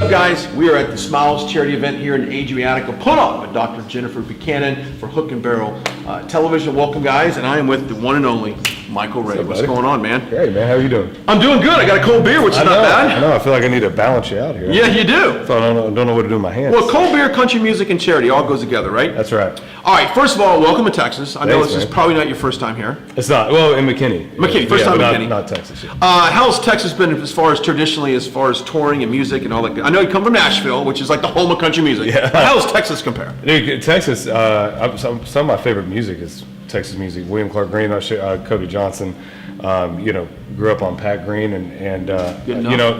Guys, we are at the Smiles charity event here in Adriatica, put on by Dr. Jennifer Buchanan for Hook and Barrel Television. Welcome, guys, and I am with the one and only Michael Ray. What's going on, man? Hey, man, how are you doing? I'm doing good. I got a cold beer, which is not bad. I know. I feel like I need to balance you out here. Yeah, you do. So I don't know what to do with my hands. Well, cold beer, country music, and charity all goes together, right? That's right. All right. First of all, welcome to Texas. I know Thanks, this is probably not your first time here. It's not. Well, in McKinney. McKinney, first time in McKinney. Not Texas. Yeah. How's Texas been as far as traditionally, as far as touring and music and all that? I know you come from Nashville, which is like the home of country music. Yeah. How does Texas compare? Dude, Texas. Some of my favorite music is Texas music. William Clark Green, Cody Johnson. Grew up on Pat Green and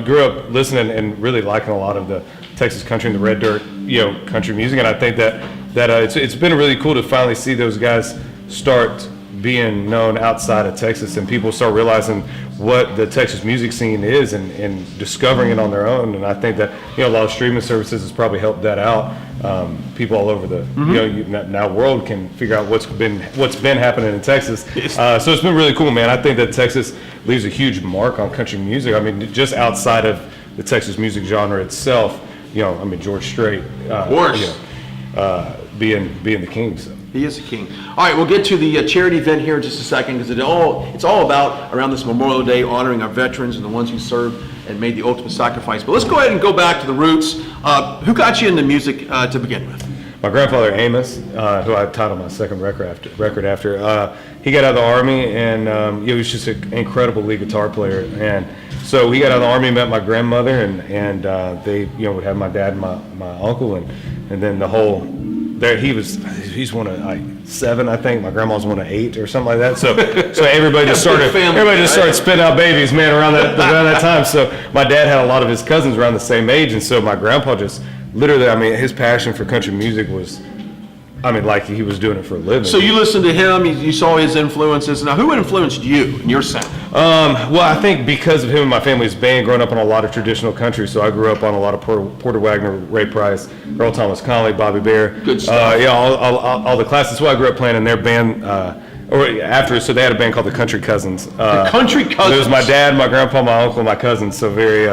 grew up listening and really liking a lot of the Texas country and the red dirt, country music. And I think that it's been really cool to finally see those guys start being known outside of Texas and people start realizing what the Texas music scene is and discovering it on their own. And I think that, a lot of streaming services has probably helped that out. People all over the now world can figure out what's been happening in Texas. So it's been really cool, man. I think that Texas leaves a huge mark on country music. I mean, just outside of the Texas music genre itself, George Strait, being the king. So. He is the king. All right, we'll get to the charity event here in just a second because it's all about around this Memorial Day honoring our veterans and the ones who served and made the ultimate sacrifice. But let's go ahead and go back to the roots. Who got you into music to begin with? My grandfather Amos, who I titled my second record after, he got out of the Army and he was just an incredible lead guitar player. And so he got out of the Army, met my grandmother, and they would have my dad and my uncle, and then the whole. He's one of like 7, I think. My grandma's one of 8 or something like that. So everybody just started spitting out babies, man, around that time. So my dad had a lot of his cousins around the same age, and so my grandpa just literally, his passion for country music was, like he was doing it for a living. So you listened to him, you saw his influences. Now, who influenced you in your sound? Well, I think because of him and my family's band, growing up on a lot of traditional country, so I grew up on a lot of Porter Wagner, Ray Price, Earl Thomas Conley, Bobby Bear. Good stuff. All the classes. So I grew up playing in their band. So they had a band called the Country Cousins. The Country Cousins. It was my dad, my grandpa, my uncle, my cousins. So they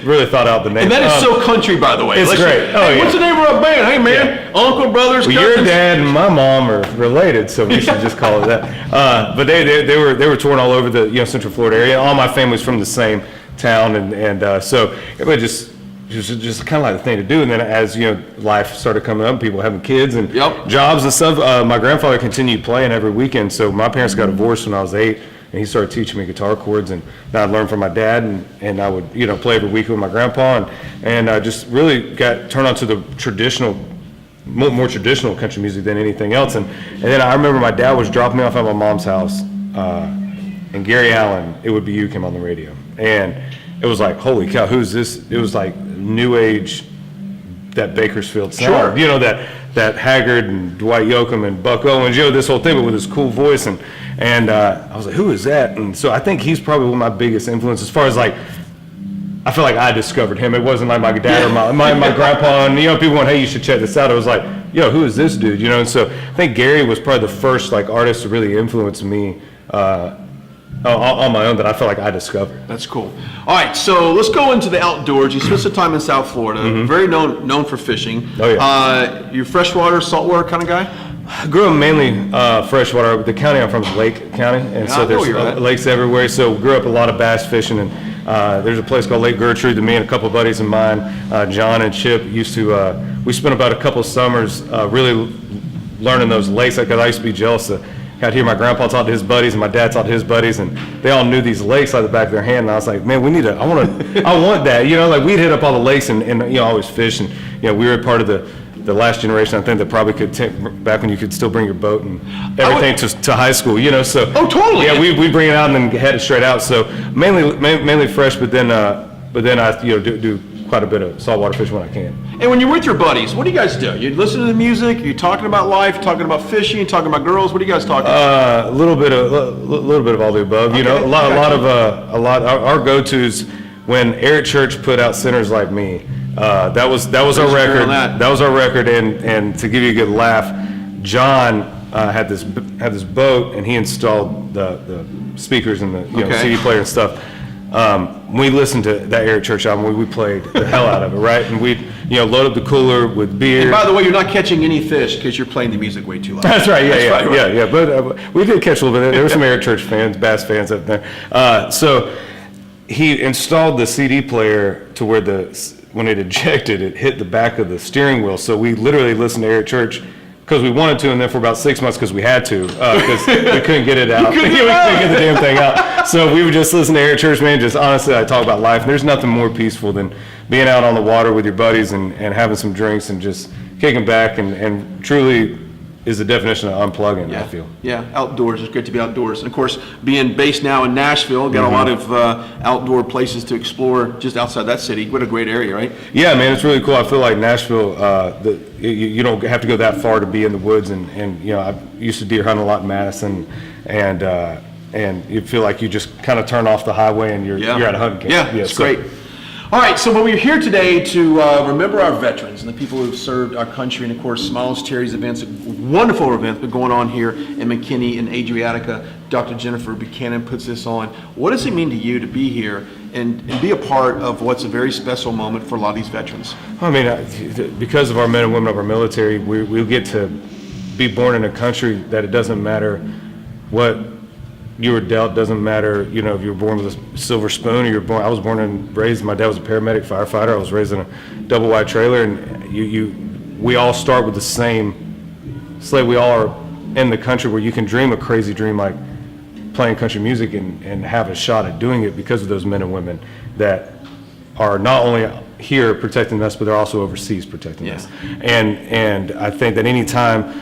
really thought out the name. And that is so country, by the way. It's great. What's the name of our band? Hey, man, uncle, brothers, cousins. Your dad and my mom are related, so we should just call it that. But they were touring all over the Central Florida area. All my family's from the same town, and so everybody just kind of like the thing to do. And then as life started coming up, people having kids and jobs and stuff, my grandfather continued playing every weekend. So my parents got divorced when I was 8, and he started teaching me guitar chords, and I learned from my dad, and I would play every week with my grandpa, and I just really got turned on to the more traditional country music than anything else. And then I remember my dad was dropping me off at my mom's house, and Gary Allen, It Would Be You came on the radio, and it was like, holy cow, who's this? It was like new age, that Bakersfield sound. Sure. That Haggard and Dwight Yoakam and Buck Owens, this whole thing, but with his cool voice. And I was like, who is that? And so I think he's probably one of my biggest influences as far as I feel like I discovered him. It wasn't like my dad or my grandpa. And people went, hey, you should check this out. It was like, who is this dude? And so I think Gary was probably the first artist to really influence me on my own that I felt like I discovered. That's cool. All right, so let's go into the outdoors. You spent some time in South Florida, very known for fishing. Oh, yeah. You freshwater, saltwater kind of guy? I grew up mainly freshwater. The county I'm from is Lake County, and so there's lakes everywhere. So grew up a lot of bass fishing, and there's a place called Lake Gertrude that me and a couple of buddies of mine, John and Chip, used to. We spent about a couple of summers really learning those lakes. Because I used to be jealous of. Out here, my grandpa taught to his buddies, and my dad taught to his buddies, and they all knew these lakes like the back of their hand. And I was like, man, I want that. We'd hit up all the lakes and always fish, and we were part of the last generation, I think, that probably could take back when you could still bring your boat and everything to high school. So. Oh, totally. Yeah, we bring it out and then head it straight out. So mainly fresh, but then I do quite a bit of saltwater fishing when I can. And when you're with your buddies, what do you guys do? You listen to the music? Are you talking about life? Talking about fishing? Talking about girls? What are you guys talking about? A little bit of all the above. Okay, Our go-tos when Eric Church put out Sinners Like Me. That was our record. That was our record. And to give you a good laugh, John had this boat, and he installed the speakers and the CD player and stuff. We listened to that Eric Church album. We played the hell out of it, right? And we'd, load up the cooler with beer. And by the way, you're not catching any fish because you're playing the music way too loud. That's right. Yeah, right. yeah. But we did catch a little bit. There were some Eric Church fans, Bass fans up there. So he installed the CD player to where when it ejected, it hit the back of the steering wheel. So we literally listened to Eric Church because we wanted to, and then for about 6 months because we had to, because we couldn't get it out. We couldn't get the damn thing out. So we would just listen to Eric Church, man. Just honestly, I talk about life. And there's nothing more peaceful than being out on the water with your buddies and having some drinks and just kicking back and truly is the definition of unplugging, I feel. Yeah, outdoors. It's great to be outdoors. And of course, being based now in Nashville, got a lot of outdoor places to explore just outside that city. What a great area, right? Yeah, man, it's really cool. I feel like Nashville, you don't have to go that far to be in the woods. And I used to deer hunt a lot in Madison, and you feel like you just kind of turn off the highway and you're at a hunting camp. Yeah, it's great. All right, so we're here today to remember our veterans and the people who've served our country, and of course, Smiles Charities events, a wonderful event been going on here in McKinney and Adriatica. Dr. Jennifer Buchanan puts this on. What does it mean to you to be here and be a part of what's a very special moment for a lot of these veterans? I mean, because of our men and women of our military, we get to be born in a country that it doesn't matter what you were dealt, doesn't matter, if you were born with a silver spoon or I was born and raised, my dad was a paramedic firefighter, I was raised in a double wide trailer, and we all start with the same slate. We all are in the country where you can dream a crazy dream like playing country music and have a shot at doing it because of those men and women that are not only here protecting us, but they're also overseas protecting us. And I think that any time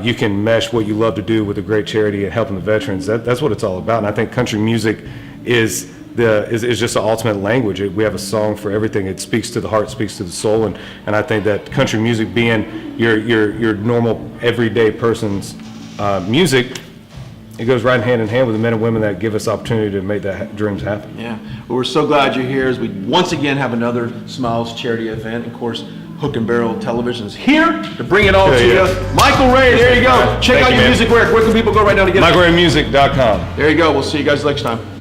you can mesh what you love to do with a great charity and helping the veterans, that's what it's all about. And I think country music is just the ultimate language. We have a song for everything. It speaks to the heart, speaks to the soul, and I think that country music being your normal everyday person's music, it goes right hand in hand with the men and women that give us opportunity to make that dreams happen. Yeah, well, we're so glad you're here as we once again have another Smiles charity event. Of course, Hook and Barrel Television is here to bring it all to you. Michael Ray, there you go. Check out your music work. Where can people go right now to get it? MichaelRayMusic.com. There you go. We'll see you guys next time.